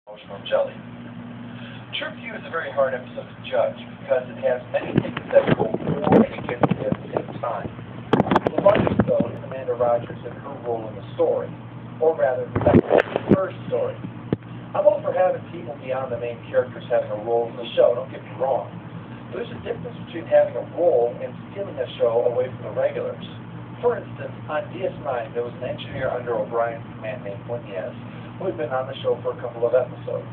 Emotional jelly. True View is a very hard episode to judge because it has many things that go for and against it at the same time. The largest, though, is Amanda Rogers and her role in the story, or rather, her story. I'm all for having people beyond the main characters having a role in the show, don't get me wrong. But there's a difference between having a role and stealing a show away from the regulars. For instance, on DS9, there was an engineer under O'Brien's command named Muñez, who had been on the show for a couple of episodes.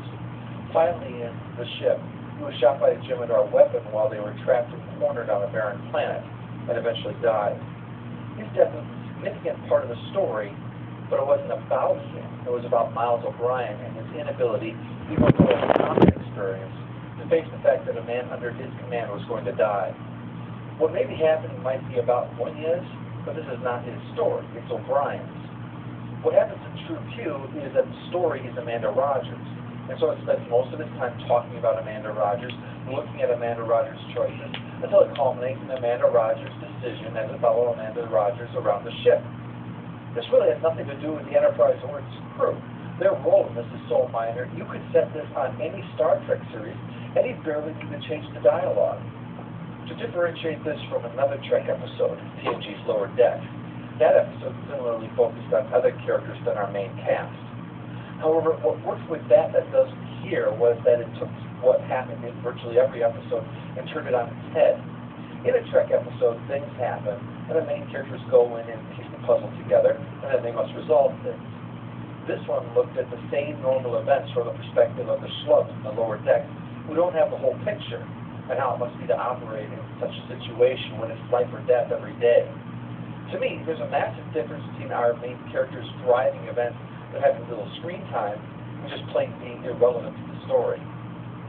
Finally, in the ship, he was shot by a Jem'Hadar weapon while they were trapped and cornered on a barren planet, and eventually died. His death was a significant part of the story, but it wasn't about him. It was about Miles O'Brien and his inability, even though it was a combat experience, to face the fact that a man under his command was going to die. What may be happening might be about Muñez, but this is not his story. It's O'Brien's. What happens in True View is that the story is Amanda Rogers, and so it spends most of its time talking about Amanda Rogers, looking at Amanda Rogers' choices, until it culminates in Amanda Rogers' decision as to follow Amanda Rogers around the ship. This really has nothing to do with the Enterprise or its crew. Their role in this is so minor, you could set this on any Star Trek series, and you'd barely need to change the dialogue. To differentiate this from another Trek episode, TNG's Lower Deck, that episode similarly focused on other characters than our main cast. However, what worked with that doesn't here was that it took what happened in virtually every episode and turned it on its head. In a Trek episode, things happen, and the main characters go in and piece the puzzle together, and then they must resolve things. This one looked at the same normal events from the perspective of the schlubs in the Lower Deck who don't have the whole picture, and how it must be to operate in such a situation when it's life or death every day. To me, there's a massive difference between our main characters driving events that have little screen time and just plain being irrelevant to the story.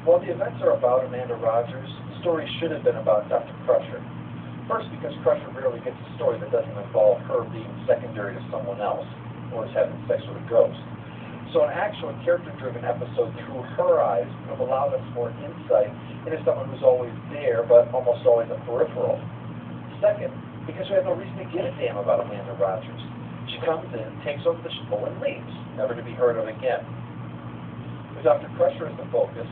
While the events are about Amanda Rogers, the story should have been about Dr. Crusher. First, because Crusher rarely gets a story that doesn't involve her being secondary to someone else, or is having sex with a ghost. So an actual character-driven episode through her eyes would have allowed us more insight into someone who's always there, but almost always a peripheral. Second, because we have no reason to give a damn about Amanda Rogers. She comes in, takes over the show, and leaves, never to be heard of again. With Dr. Crusher as the focus,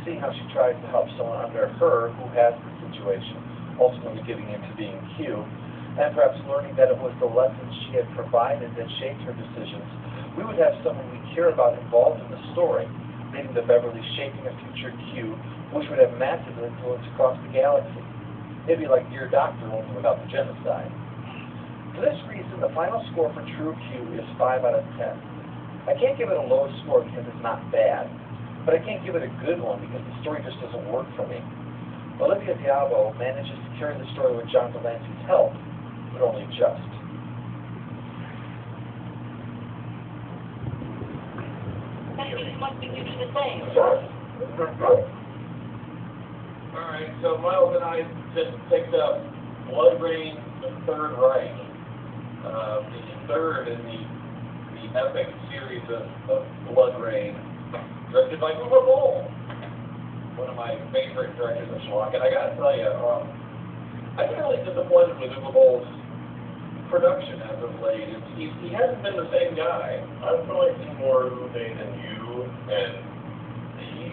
seeing how she tries to help someone under her who has the situation, ultimately giving in to being Q, and perhaps learning that it was the lessons she had provided that shaped her decisions, we would have someone we care about involved in the story, leading to Beverly shaping a future Q, which would have massive influence across the galaxy. Maybe like Dear Doctor, only without the genocide. For this reason, the final score for True Q is 5 out of 10. I can't give it a low score because it's not bad, but I can't give it a good one because the story just doesn't work for me. Olivia Diabo manages to carry the story with John Delancey's help, but only just. Must be due to the same. Alright, so Miles and I just picked up Blood Rain, the Third Reich. The third in the epic series of Blood Rain, directed by Uwe Boll, one of my favorite directors of schlock. And I gotta tell you, I've been really disappointed with Uwe Boll's production as of late. He hasn't been the same guy. I've probably seen more Uwe than you, and he's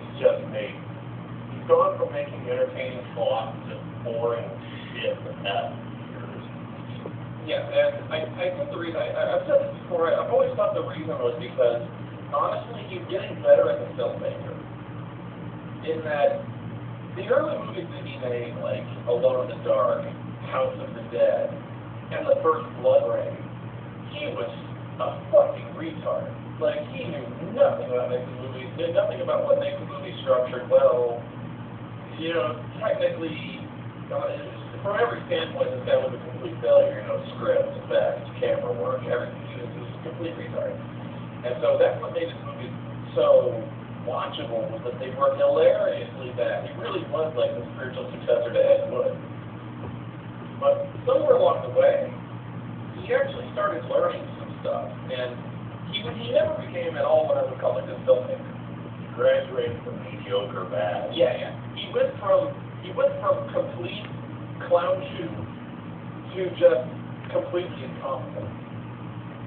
gone from making entertaining plots to boring shit the past years. Yeah, and I think the reason, I've said this before, I've always thought the reason was because, honestly, he's getting better as a filmmaker. In that, the early movies that he made, like Alone in the Dark, House of the Dead, and the first Blood Rain, he was a fucking retard. Like, he knew nothing about making movies, did nothing about what makes a movie structured well. You know, technically, from every standpoint, this guy was a complete failure. You know, script, effects, camera work, everything. He was a complete retard. And so that's what made his movies so watchable, was that they were hilariously bad. He really was like the spiritual successor to Ed Wood. But somewhere along the way, he actually started learning some stuff, and he never became at all what I would call a good filmmaker. He graduated from mediocre bad. Yeah. He went from complete clown shoe to just completely incompetent.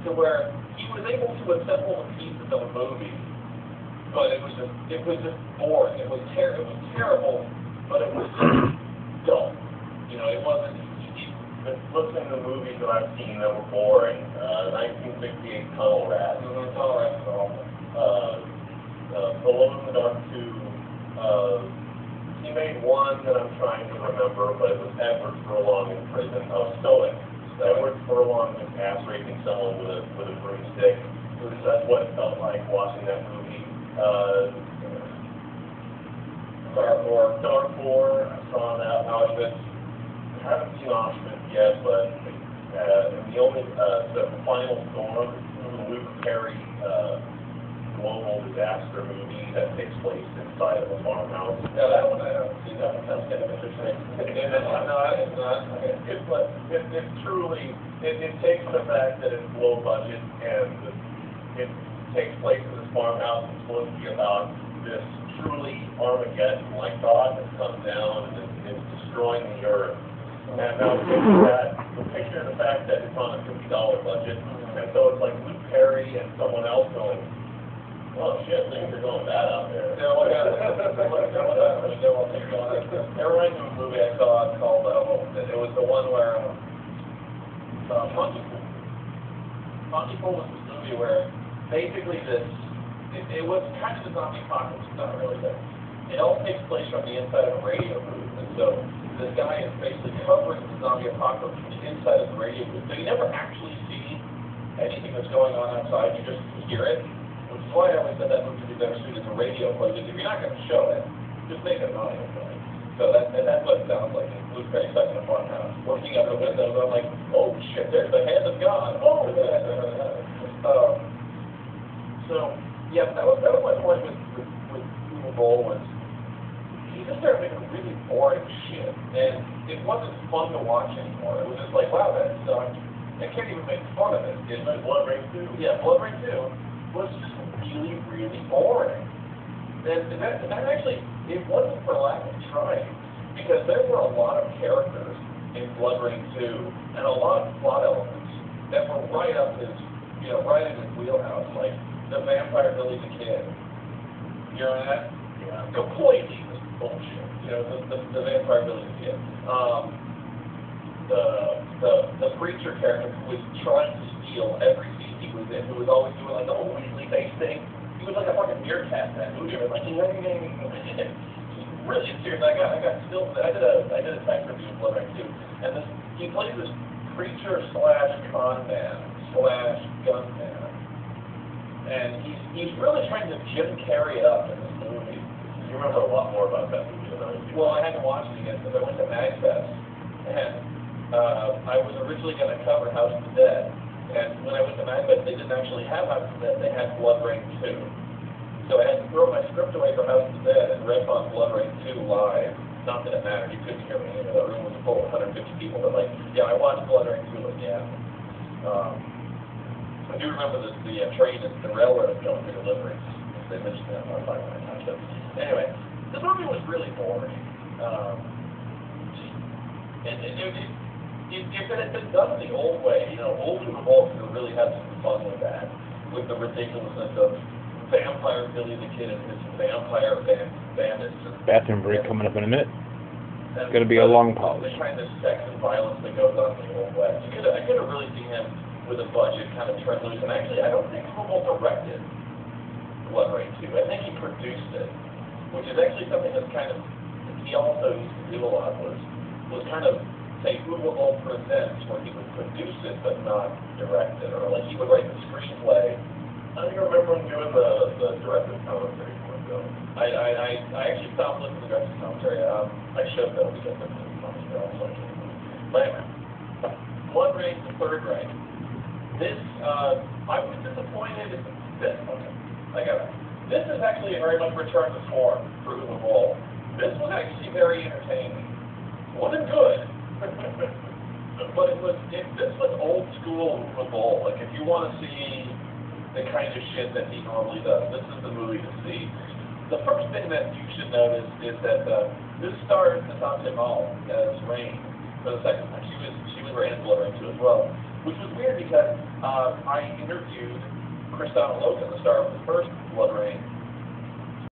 To where he was able to assemble the pieces of a movie but it was just boring. It was terrible, but it was just dull. You know, it wasn't. Listening to the movies that I've seen that were boring, 1968 Tunnel Rat. Tunnel Rat is awful. Alone in the Dark 2. He made one that I'm trying to remember, but it was Edward Furlong in prison. Oh, Stoic. Edward Furlong was ass raping someone with a broomstick. That's what it felt like watching that movie. Dark War. I saw that. Auschwitz. I haven't seen Auschwitz yet, but the Final Storm, the Luke Perry global disaster movie that takes place inside of a farmhouse. Yeah, that one I haven't seen. That one sounds kind of interesting. No, it's not. It truly takes the fact that it's low budget and it takes place in this farmhouse. It's supposed to be about this truly Armageddon-like thought that comes down and is destroying the earth. And now picture the fact that it's on a $50 budget, and so it's like Luke Perry and someone else going, oh shit, things are going bad out there. Yeah, look at it. It reminds me of a movie I saw called, it was the one where, Pontypool was this movie where basically it was kind of the zombie apocalypse, not really, but it all takes place from the inside of a radio booth, and so this guy is basically covering the zombie apocalypse from the inside of the radio booth. So you never actually see anything that's going on outside, you just hear it, which is why I always said that movie would be better suited to radio play, because if you're not going to show it, just make it an audio play. So that's what it sounds like. Luke Perry stuck in a farmhouse, looking out the windows, I'm like, oh shit, there's the hand of God. Oh, so, yeah, that was my point with Uwe Boll was, he just started making really boring shit, and it wasn't fun to watch anymore. It was just like, wow, that sucked. I can't even make fun of it. It's like Blood Rain 2. Yeah, Blood Rain 2 was just really, really boring. And that actually, it wasn't for lack of trying, because there were a lot of characters in Blood Rain 2, and a lot of plot elements that were right up his, right in his wheelhouse, like the vampire Billy the Kid. You know that? Yeah. Completely bullshit. The vampire Billy the Kid. The preacher character who was trying to steal every scene he was in, who was always doing like the whole Weasley face thing. He was like a fucking meerkat in that movie. It was like, really serious. I did a tech review of Blood Rain 2, and he plays this preacher / con man / gun man, and he's really trying to Jim Carrey it up in this movie. You remember a lot more about that movie than I do. Well, I hadn't watched it yet because I went to MagFest, and I was originally going to cover House of the Dead, and when I went to MagFest, they didn't actually have House of the Dead, they had Blood Rain 2. So I had to throw my script away for House of the Dead and rip on Blood Rain 2 live. Not that it mattered, you couldn't hear me, the room was full of 150 people, but like, yeah, I watched Blood Rain 2 again. I do remember the train and the railroad going through deliveries. They mentioned that on my time. Anyway, the movie was really boring. If it had been done the old way, old Uwe Boll could have really had some fun with that, with the ridiculousness of vampire Billy the Kid and his vampire bandits. Bathroom break coming up in a minute. It's going to be a long pause. The kind of sex and violence that goes on in the Old West. I could have really seen him with a budget kind of turn loose. And actually, I don't think Uwe Boll directed Blood Rain 2. I think he produced it, which is actually something that's kind of, he also used to do a lot, was kind of say Uwe Boll presents, where he would produce it but not direct it. Or like he would write the screenplay. I think I remember him doing the director's commentary for it, though. I actually stopped listening to the director's commentary. I should, though, because it's funny. But anyway, Blood Rain, the third rank. This, I was disappointed. This is actually a very much return to form for Uwe Boll. This was actually very entertaining. Wasn't good, but this was old school Uwe Boll. Like, if you want to see the kind of shit that he normally does, this is the movie to see. The first thing that you should notice is that this stars Natasha Mal as Rain for the second time. She was Rain in Blood Rain 2 as well, which was weird because I interviewed Kristanna Loken, the star of the first Blood Rain,